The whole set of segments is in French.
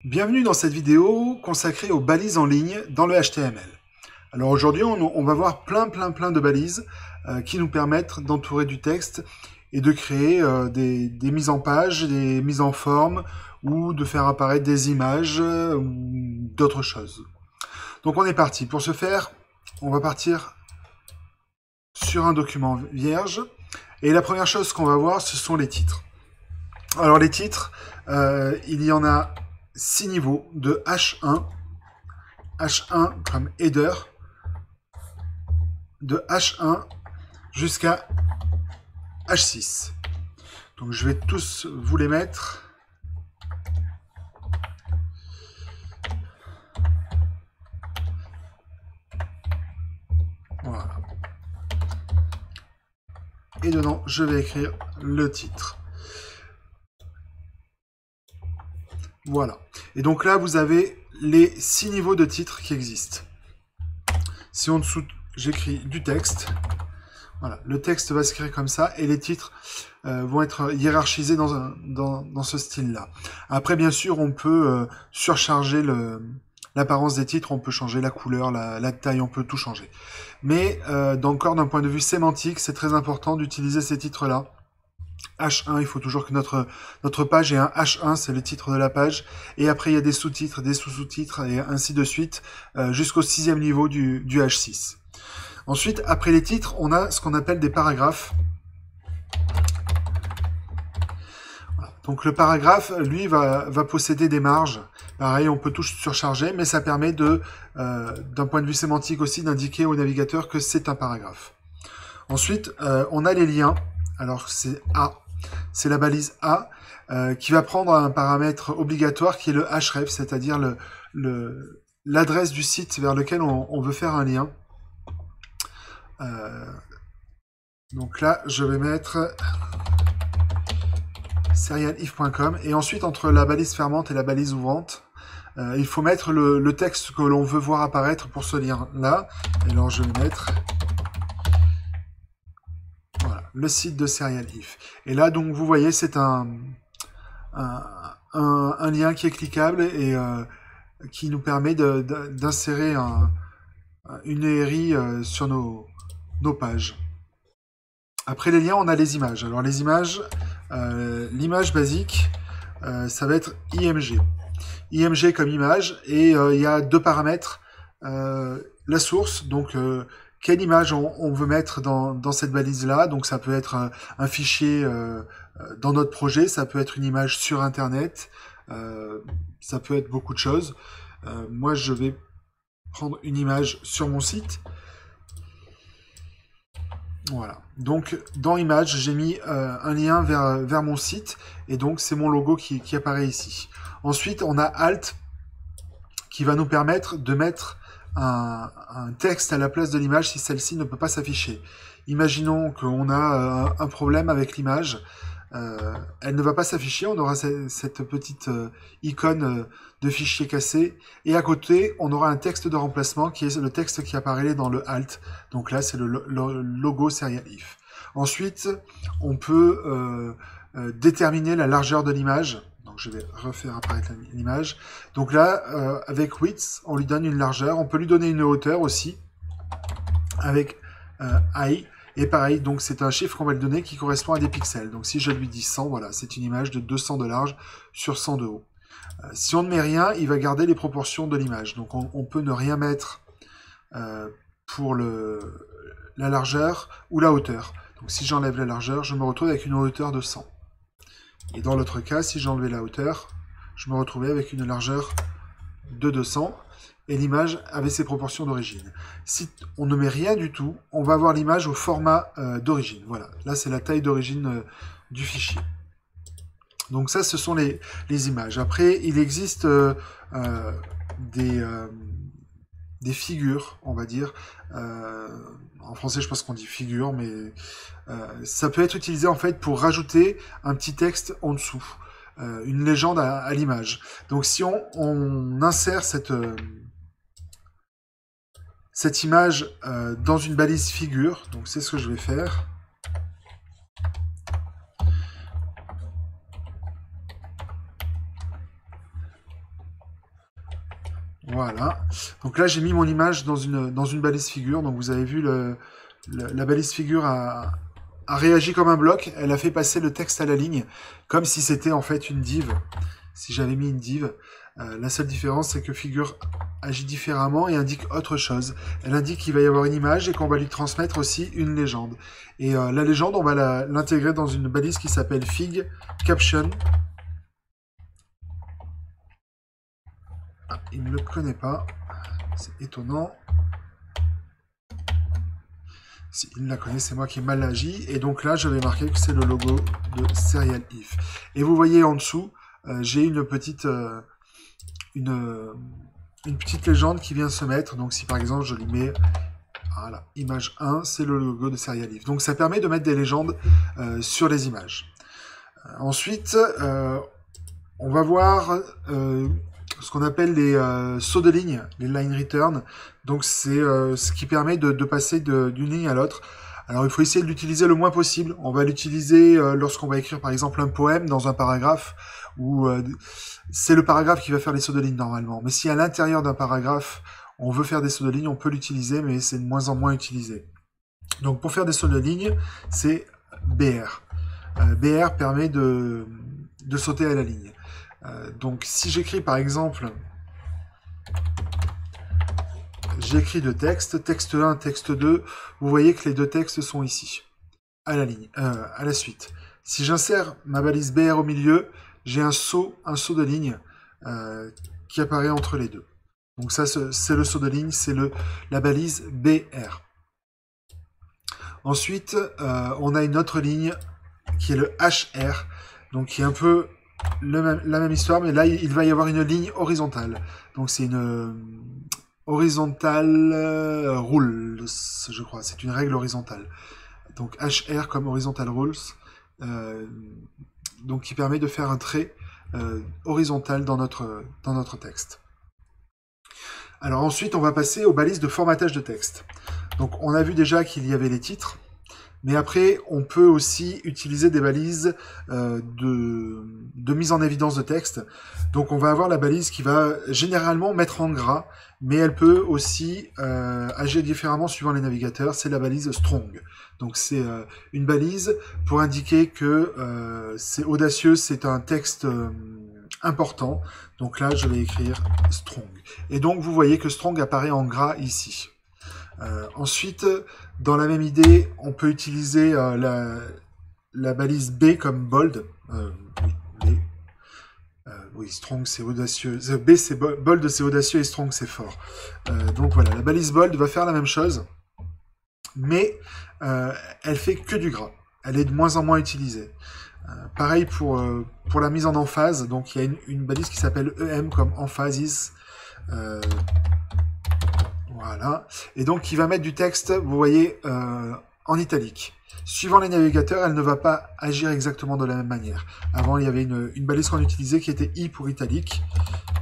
Bienvenue dans cette vidéo consacrée aux balises en ligne dans le HTML. Alors aujourd'hui, on va voir plein de balises qui nous permettent d'entourer du texte et de créer des mises en page, des mises en forme ou de faire apparaître des images ou d'autres choses. Donc on est parti. Pour ce faire, on va partir sur un document vierge et la première chose qu'on va voir, ce sont les titres. Alors les titres, il y en a 6 niveaux de H1 comme header, de H1 jusqu'à H6. Donc je vais tous vous les mettre. Voilà. Et dedans, je vais écrire le titre. Voilà. Et donc là, vous avez les 6 niveaux de titres qui existent. Si en dessous, j'écris du texte, voilà, le texte va s'écrire comme ça, et les titres vont être hiérarchisés dans ce style-là. Après, bien sûr, on peut surcharger l'apparence des titres, on peut changer la couleur, la taille, on peut tout changer. Mais encore d'un point de vue sémantique, c'est très important d'utiliser ces titres-là. H1, il faut toujours que notre page ait un H1, c'est le titre de la page, et après il y a des sous-titres, des sous-sous-titres, et ainsi de suite, jusqu'au 6e niveau du H6. Ensuite, après les titres, on a ce qu'on appelle des paragraphes. Voilà. Donc le paragraphe, lui, va posséder des marges. Pareil, on peut tout surcharger, mais ça permet d'un point de vue sémantique aussi, d'indiquer au navigateur que c'est un paragraphe. Ensuite, on a les liens. Alors c'est A, c'est la balise A, qui va prendre un paramètre obligatoire qui est le href, c'est-à-dire l'adresse du site vers lequel on veut faire un lien. Donc là, je vais mettre serialif.com, et ensuite entre la balise fermante et la balise ouvrante, il faut mettre le texte que l'on veut voir apparaître pour ce lien-là. Et alors je vais mettre le site de Serialif. Et là, donc, vous voyez, c'est un lien qui est cliquable et qui nous permet d'insérer une ERI sur nos pages. Après les liens, on a les images. Alors les images, l'image basique, ça va être IMG. IMG comme image, et il y a deux paramètres. La source, donc quelle image on veut mettre dans cette balise-là. Donc ça peut être un fichier dans notre projet, ça peut être une image sur Internet, ça peut être beaucoup de choses. Moi, je vais prendre une image sur mon site. Voilà. Donc dans image, j'ai mis un lien vers mon site, et donc c'est mon logo qui apparaît ici. Ensuite, on a Alt qui va nous permettre de mettre un texte à la place de l'image si celle-ci ne peut pas s'afficher. Imaginons qu'on a un problème avec l'image, elle ne va pas s'afficher, on aura cette petite icône de fichier cassé, et à côté on aura un texte de remplacement qui est le texte qui apparaît dans le Alt. Donc là c'est le logo Serialif. Ensuite on peut déterminer la largeur de l'image. Donc je vais refaire apparaître l'image. Donc là, avec width, on lui donne une largeur. On peut lui donner une hauteur aussi, avec height. Et pareil, donc c'est un chiffre qu'on va lui donner qui correspond à des pixels. Donc si je lui dis 100, voilà, c'est une image de 200 de large sur 100 de haut. Si on ne met rien, il va garder les proportions de l'image. Donc on peut ne rien mettre pour la largeur ou la hauteur. Donc si j'enlève la largeur, je me retrouve avec une hauteur de 100. Et dans l'autre cas, si j'enlevais la hauteur, je me retrouvais avec une largeur de 200, et l'image avait ses proportions d'origine. Si on ne met rien du tout, on va avoir l'image au format d'origine. Voilà, là c'est la taille d'origine du fichier. Donc ça, ce sont les images. Après, il existe des figures, on va dire. En français, je pense qu'on dit figure, mais ça peut être utilisé en fait pour rajouter un petit texte en dessous, une légende à l'image. Donc si on insère cette image dans une balise figure, donc c'est ce que je vais faire. Voilà. Donc là, j'ai mis mon image dans une balise figure. Donc vous avez vu, la balise figure a réagi comme un bloc. Elle a fait passer le texte à la ligne, comme si c'était en fait une div. Si j'avais mis une div. La seule différence, c'est que figure agit différemment et indique autre chose. Elle indique qu'il va y avoir une image et qu'on va lui transmettre aussi une légende. Et la légende, on va l'intégrer dans une balise qui s'appelle fig caption. Ah, il ne le connaît pas. C'est étonnant. Si il la connaît, c'est moi qui ai mal agi. Et donc là, je vais marquer que c'est le logo de Serial If. Et vous voyez en dessous, j'ai une petite légende qui vient se mettre. Donc si par exemple je lui mets voilà, image 1, c'est le logo de Serial If. Donc ça permet de mettre des légendes sur les images. Ensuite, on va voir ce qu'on appelle les sauts de ligne, les line return. Donc c'est ce qui permet de passer d'une ligne à l'autre. Alors il faut essayer de l'utiliser le moins possible. On va l'utiliser lorsqu'on va écrire par exemple un poème dans un paragraphe, où c'est le paragraphe qui va faire les sauts de ligne normalement. Mais si à l'intérieur d'un paragraphe on veut faire des sauts de ligne, on peut l'utiliser, mais c'est de moins en moins utilisé. Donc pour faire des sauts de ligne, c'est BR. BR permet de sauter à la ligne. Donc si j'écris par exemple, j'écris deux textes, texte 1, texte 2, vous voyez que les deux textes sont ici, à la ligne, à la suite. Si j'insère ma balise BR au milieu, j'ai un saut de ligne qui apparaît entre les deux. Donc ça, c'est le saut de ligne, c'est la balise BR. Ensuite, on a une autre ligne qui est le HR, donc qui est un peu la même histoire, mais là, il va y avoir une ligne horizontale. Donc c'est une horizontale rules, je crois. C'est une règle horizontale. Donc HR comme horizontal rules, donc qui permet de faire un trait horizontal dans notre texte. Alors ensuite, on va passer aux balises de formatage de texte. Donc on a vu déjà qu'il y avait les titres, mais après on peut aussi utiliser des balises de mise en évidence de texte. Donc on va avoir la balise qui va généralement mettre en gras, mais elle peut aussi agir différemment suivant les navigateurs. C'est la balise strong. Donc c'est une balise pour indiquer que c'est audacieux, c'est un texte important. Donc là je vais écrire strong. Et donc vous voyez que strong apparaît en gras ici. Ensuite, dans la même idée, on peut utiliser la balise B comme bold. Oui, oui, strong c'est audacieux. B c'est bold, c'est audacieux et strong c'est fort. Donc voilà, la balise bold va faire la même chose, mais elle fait que du gras. Elle est de moins en moins utilisée. Pareil pour la mise en emphase. Donc il y a une balise qui s'appelle EM comme emphasis. Voilà. Et donc, il va mettre du texte, vous voyez, en italique. Suivant les navigateurs, elle ne va pas agir exactement de la même manière. Avant, il y avait une balise qu'on utilisait qui était I pour italique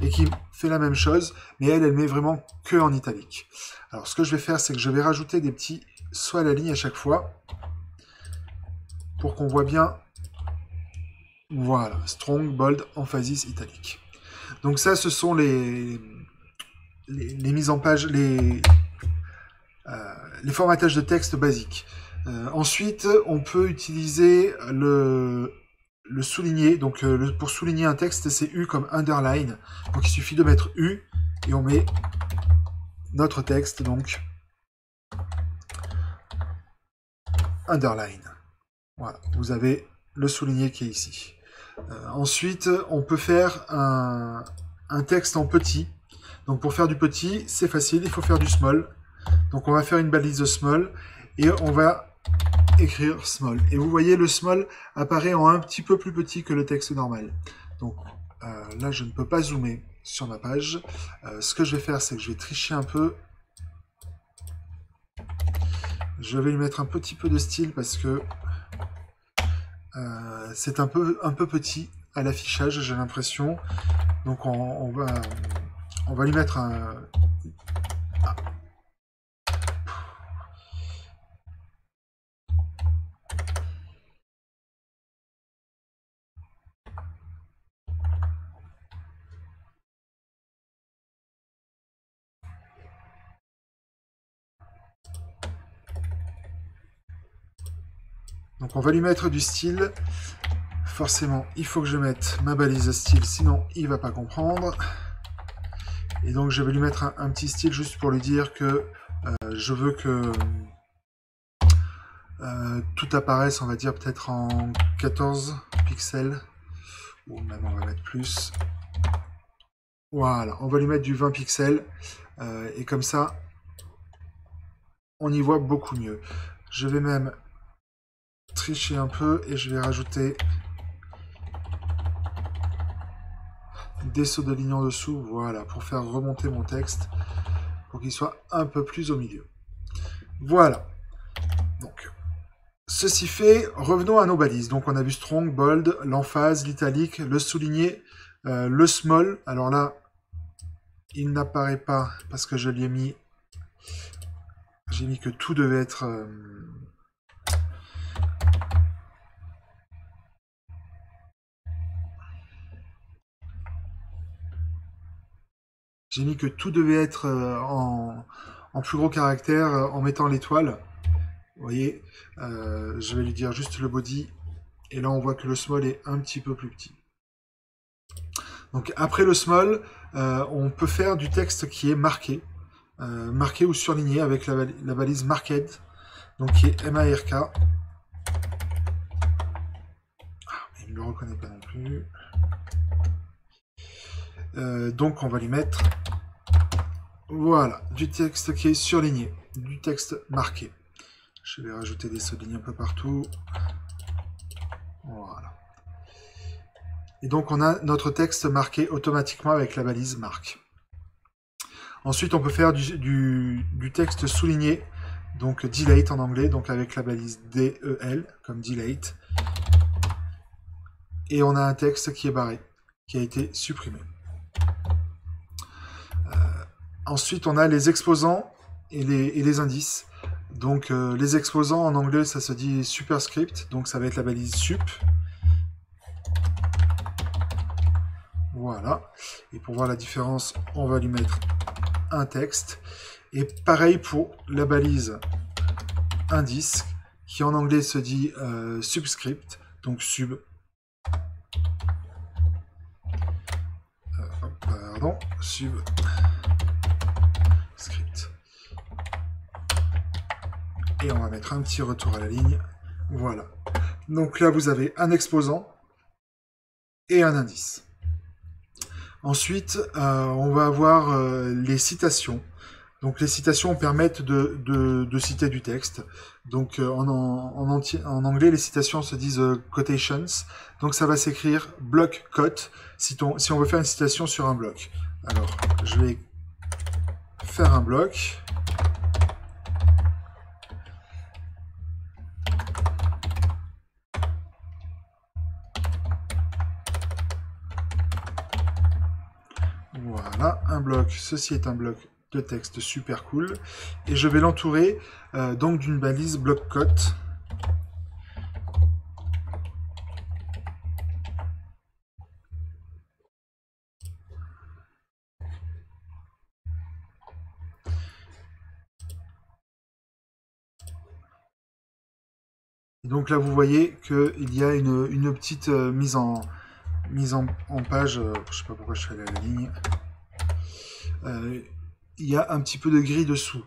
et qui fait la même chose, mais elle met vraiment que en italique. Alors, ce que je vais faire, c'est que je vais rajouter des petits soit à la ligne à chaque fois pour qu'on voit bien. Voilà, strong, bold, emphasis, italique. Donc ça, ce sont les mises en page, les formatages de texte basiques. Ensuite, on peut utiliser le souligner. Donc, pour souligner un texte, c'est U comme underline. Donc, il suffit de mettre U et on met notre texte, donc underline. Voilà, vous avez le souligné qui est ici. Ensuite, on peut faire un texte en petit. Donc, pour faire du petit, c'est facile, il faut faire du small. Donc, on va faire une balise de small et on va écrire small. Et vous voyez, le small apparaît en un petit peu plus petit que le texte normal. Donc là, je ne peux pas zoomer sur ma page. Ce que je vais faire, c'est que je vais tricher un peu. Je vais lui mettre un petit peu de style parce que c'est un peu petit à l'affichage, j'ai l'impression. Donc on va lui mettre un... Donc on va lui mettre du style. Forcément, il faut que je mette ma balise style, sinon il va pas comprendre. Et donc je vais lui mettre un petit style juste pour lui dire que je veux que tout apparaisse, on va dire peut-être en 14 pixels. Ou même on va mettre plus. Voilà, on va lui mettre du 20 pixels. Et comme ça, on y voit beaucoup mieux. Je vais même tricher un peu et je vais rajouter des sauts de ligne en dessous, voilà, pour faire remonter mon texte, pour qu'il soit un peu plus au milieu. Voilà. Donc, ceci fait, revenons à nos balises. Donc, on a vu strong, bold, l'emphase, l'italique, le souligné, le small. Alors là, il n'apparaît pas parce que je lui ai mis... J'ai mis que tout devait être... J'ai mis que tout devait être en plus gros caractère en mettant l'étoile. Vous voyez, je vais lui dire juste le body. Et là, on voit que le small est un petit peu plus petit. Donc après le small, on peut faire du texte qui est marqué. Marqué ou surligné avec la balise marked. Donc qui est MARK. Ah, il ne le reconnaît pas non plus. Donc on va lui mettre... Voilà, du texte qui est surligné. Du texte marqué. Je vais rajouter des soulignes un peu partout. Voilà. Et donc on a notre texte marqué automatiquement avec la balise marque. Ensuite on peut faire du texte souligné, donc delete en anglais, donc avec la balise DEL, comme delete. Et on a un texte qui est barré, qui a été supprimé. Ensuite on a les exposants et les indices. Donc les exposants en anglais ça se dit superscript, donc ça va être la balise sup. Voilà. Et pour voir la différence, on va lui mettre un texte. Et pareil pour la balise indice, qui en anglais se dit subscript, donc sub. Pardon, subscript. Et on va mettre un petit retour à la ligne. Voilà. Donc là, vous avez un exposant et un indice. Ensuite, on va avoir les citations. Donc les citations permettent de citer du texte. Donc en anglais, les citations se disent quotations. Donc ça va s'écrire block quote si on veut faire une citation sur un bloc. Alors, je vais faire un bloc. Voilà, un bloc. Ceci est un bloc de texte super cool. Et je vais l'entourer donc d'une balise block quote. Et donc là, vous voyez qu'il y a une petite mise en page. Je ne sais pas pourquoi je suis allé à la ligne. Il y a un petit peu de gris dessous.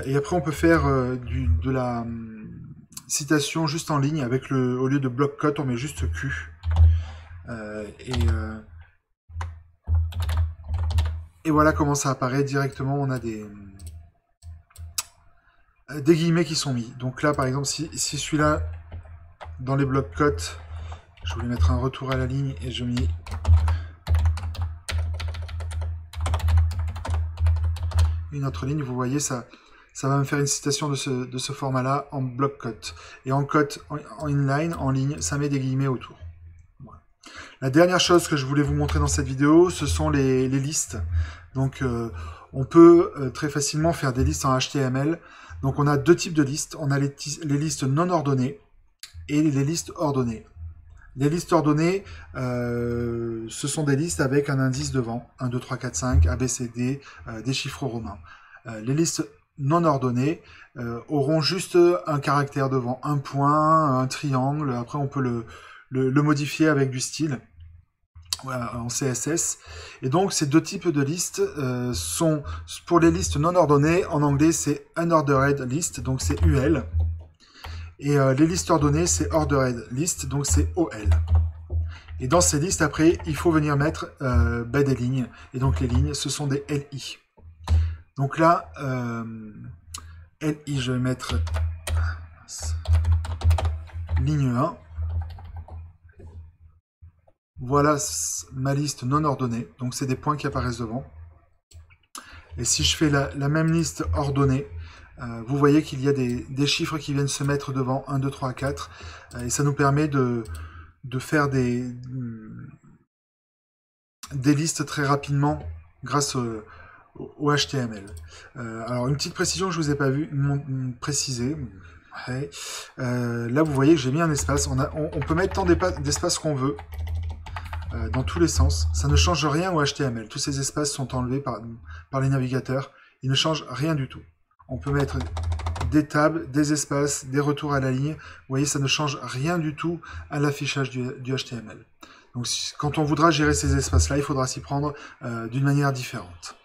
Et après, on peut faire de la citation juste en ligne avec au lieu de block quote, on met juste Q. Et voilà comment ça apparaît directement. On a des guillemets qui sont mis. Donc là, par exemple, si celui-là, dans les block quotes, je vais lui mettre un retour à la ligne et je mets une autre ligne, vous voyez, ça va me faire une citation de ce format-là en block quote. Et en quote, en inline, en ligne, ça met des guillemets autour. Voilà. La dernière chose que je voulais vous montrer dans cette vidéo, ce sont les listes. Donc, on peut très facilement faire des listes en HTML. Donc, on a deux types de listes. On a les listes non ordonnées et les listes ordonnées. Les listes ordonnées, ce sont des listes avec un indice devant, 1, 2, 3, 4, 5, A, B, C, D, des chiffres romains. Les listes non ordonnées auront juste un caractère devant, un point, un triangle. Après, on peut le modifier avec du style. Voilà, en CSS. Et donc, ces deux types de listes sont, pour les listes non ordonnées, en anglais, c'est unordered list, donc c'est UL. Et les listes ordonnées, c'est ordered list, donc c'est OL. Et dans ces listes, après, il faut venir mettre des lignes. Et donc, les lignes, ce sont des LI. Donc là, LI, je vais mettre ligne 1. Voilà ma liste non ordonnée, donc c'est des points qui apparaissent devant. Et si je fais la même liste ordonnée, vous voyez qu'il y a des chiffres qui viennent se mettre devant, 1, 2, 3, 4, et ça nous permet de faire des listes très rapidement grâce au HTML. Alors une petite précision que je vous ai pas vu préciser. Ouais. Là vous voyez que j'ai mis un espace, on peut mettre tant d'espace qu'on veut, dans tous les sens. Ça ne change rien au HTML. Tous ces espaces sont enlevés par les navigateurs. Ils ne changent rien du tout. On peut mettre des tables, des espaces, des retours à la ligne. Vous voyez, ça ne change rien du tout à l'affichage du HTML. Donc quand on voudra gérer ces espaces-là, il faudra s'y prendre d'une manière différente.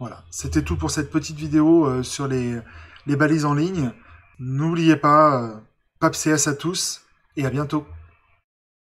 Voilà, c'était tout pour cette petite vidéo sur les balises en ligne. N'oubliez pas, PAPCS à tous et à bientôt.